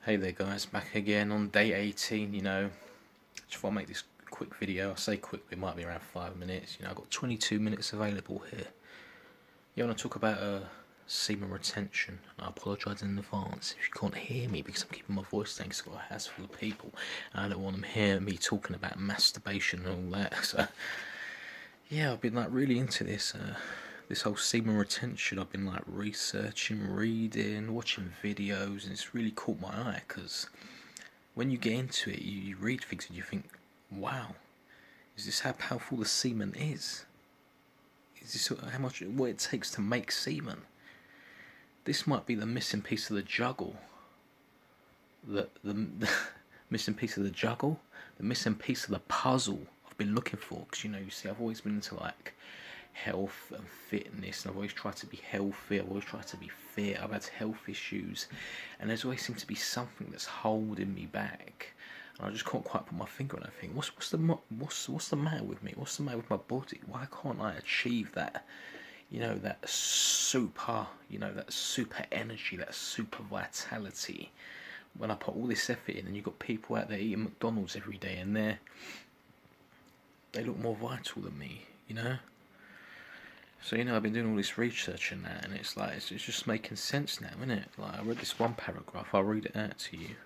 Hey there guys, back again on day 18, just want to make this quick video. I say quick, it might be around 5 minutes, I've got 22 minutes available here. You want to talk about semen retention. I apologise in advance if you can't hear me because I'm keeping my voice down because I've got a house full of people and I don't want them to hear me talking about masturbation and all that. So yeah, I've been really into this whole semen retention. I've been researching, reading, watching videos, and it's really caught my eye because when you get into it, you read things and you think, wow, is this how powerful the semen is? Is this what it takes to make semen? This might be the missing piece of the juggle. The missing piece of the juggle, the missing piece of the puzzle I've been looking for. Because you see, I've always been into health and fitness, and I've always tried to be healthy. I've always tried to be fit. I've had health issues, and there's always seemed to be something that's holding me back. And I just can't quite put my finger on it. I think, what's the matter with me? What's the matter with my body? Why can't I achieve that? That super, that super energy, that super vitality. When I put all this effort in, and you've got people out there eating McDonald's every day, and they look more vital than me, So I've been doing all this research and that, and it's just making sense now, isn't it? I read this one paragraph. I'll read it out to you.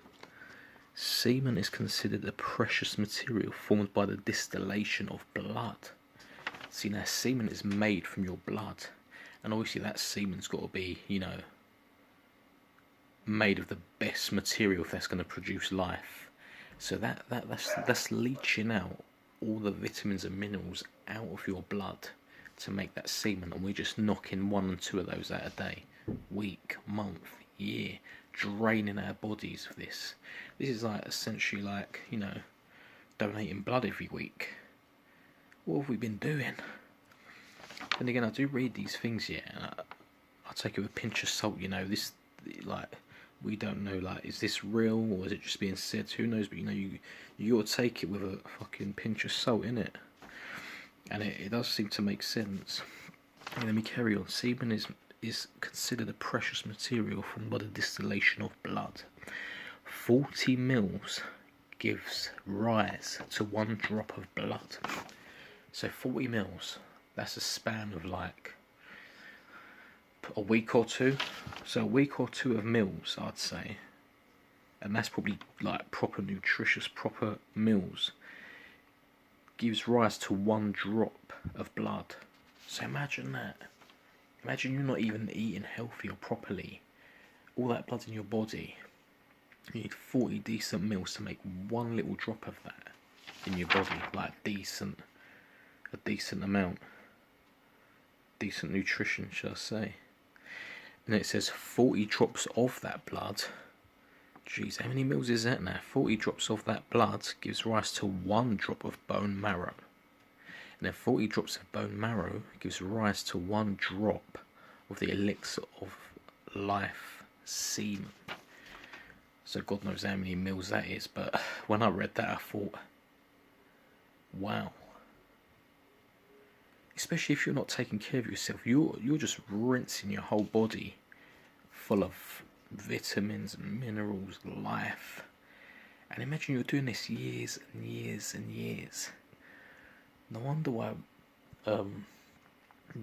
Semen is considered a precious material formed by the distillation of blood. See, now semen is made from your blood, and obviously that semen's got to be, made of the best material if that's going to produce life. So that's leaching out all the vitamins and minerals out of your blood to make that semen, and we're just knocking 1 and 2 of those out a day, week, month, year, draining our bodies of this. This is essentially donating blood every week. What have we been doing? And again, I do read these things, and I take it with a pinch of salt. This we don't know, is this real or is it just being said? Who knows? But you gotta take it with a fucking pinch of salt, innit? And it does seem to make sense. Let me carry on. Semen is considered a precious material formed by the distillation of blood. 40 mils gives rise to 1 drop of blood. So 40 mils, that's a span of a week or two. So a week or two of mils, I'd say. And that's probably proper nutritious, proper meals. Gives rise to 1 drop of blood. So imagine that. Imagine you're not even eating healthy or properly. All that blood in your body. You need 40 decent meals to make 1 little drop of that in your body. A decent amount. Decent nutrition, shall I say. And it says 40 drops of that blood. Jeez, how many mils is that now? 40 drops of that blood gives rise to 1 drop of bone marrow. And then 40 drops of bone marrow gives rise to 1 drop of the elixir of life, semen. So God knows how many mils that is, but when I read that I thought, wow. Especially if you're not taking care of yourself, you're just rinsing your whole body full of vitamins and minerals, life. And imagine you're doing this years and years and years. No wonder why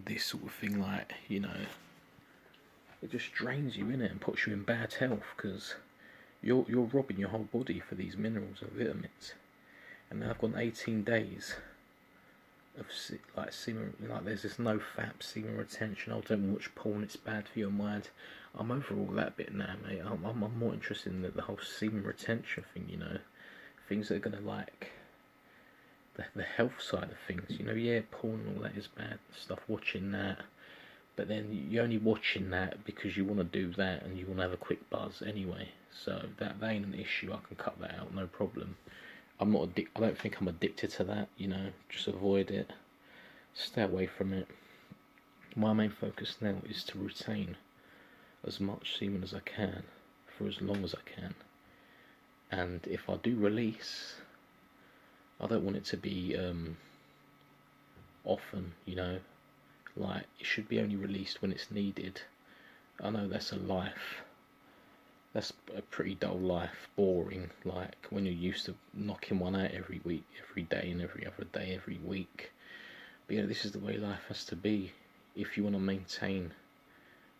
this sort of thing, it just drains you, innit, and puts you in bad health, because you're robbing your whole body for these minerals and vitamins. And now I've gone 18 days of semen, there's this no fap semen retention. I don't watch porn, it's bad for your mind. I'm over all that bit now, mate. I'm more interested in the whole semen retention thing, things that are gonna the health side of things. Yeah, porn and all that is bad stuff, watching that, but then you're only watching that because you want to do that and you want to have a quick buzz anyway. So that ain't an issue. I can cut that out, no problem. I don't think I'm addicted to that, just avoid it. Stay away from it. My main focus now is to retain as much semen as I can for as long as I can. And if I do release, I don't want it to be often, it should be only released when it's needed. I know that's a life that's a pretty dull life, boring. Like when you're used to knocking one out every week, every day, and every other day, every week. But this is the way life has to be if you want to maintain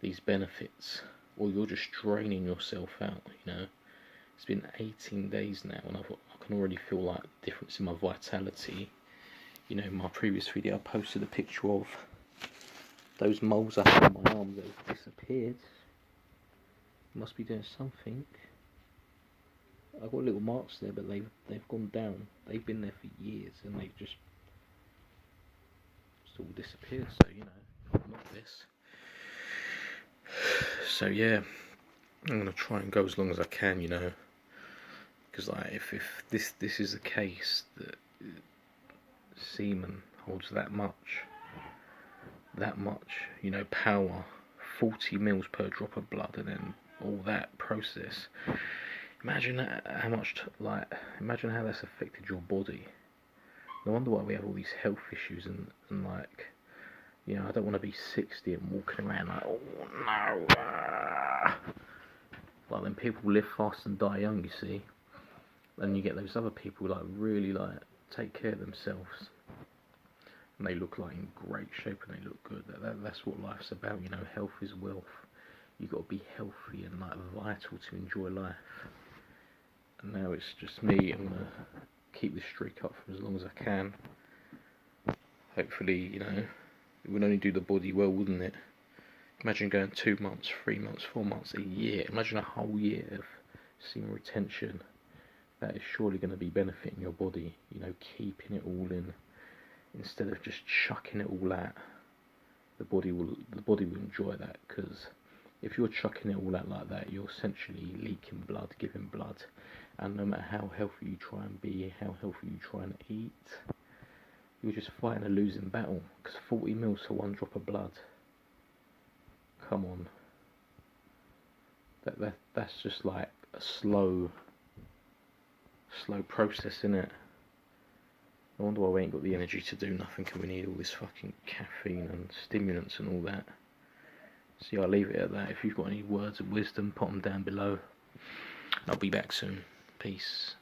these benefits, or you're just draining yourself out. It's been 18 days now, and I can already feel like the difference in my vitality. In my previous video, I posted a picture of those moles I had on my arm that have disappeared. Must be doing something. I've got little marks there, but they've gone down. They've been there for years, and they've just all disappeared. So not this. So yeah, I'm gonna try and go as long as I can, because like if this is the case, that semen holds that much, power, 40 mils per drop of blood, and then all that process. Imagine how much, imagine how that's affected your body. No wonder why we have all these health issues, and like, I don't want to be 60 and walking around like, oh no. Like, then people live fast and die young, you see. And you get those other people like really take care of themselves, and they look like in great shape and they look good. That's what life's about, health is wealth. You've got to be healthy and vital to enjoy life. And now it's just me. I'm gonna keep this streak up for as long as I can. Hopefully, it would only do the body well, wouldn't it? Imagine going 2 months, 3 months, 4 months, a year. Imagine a whole year of semen retention. That is surely going to be benefiting your body. Keeping it all in instead of just chucking it all out. The body will enjoy that, because if you're chucking it all out like that, you're essentially leaking blood, giving blood, and no matter how healthy you try and be, how healthy you try and eat, you're just fighting a losing battle, because 40 mils for 1 drop of blood. Come on. That's just like a slow process, innit? I wonder why we ain't got the energy to do nothing, and we need all this fucking caffeine and stimulants and all that. So I'll leave it at that. If you've got any words of wisdom, put them down below. I'll be back soon. Peace.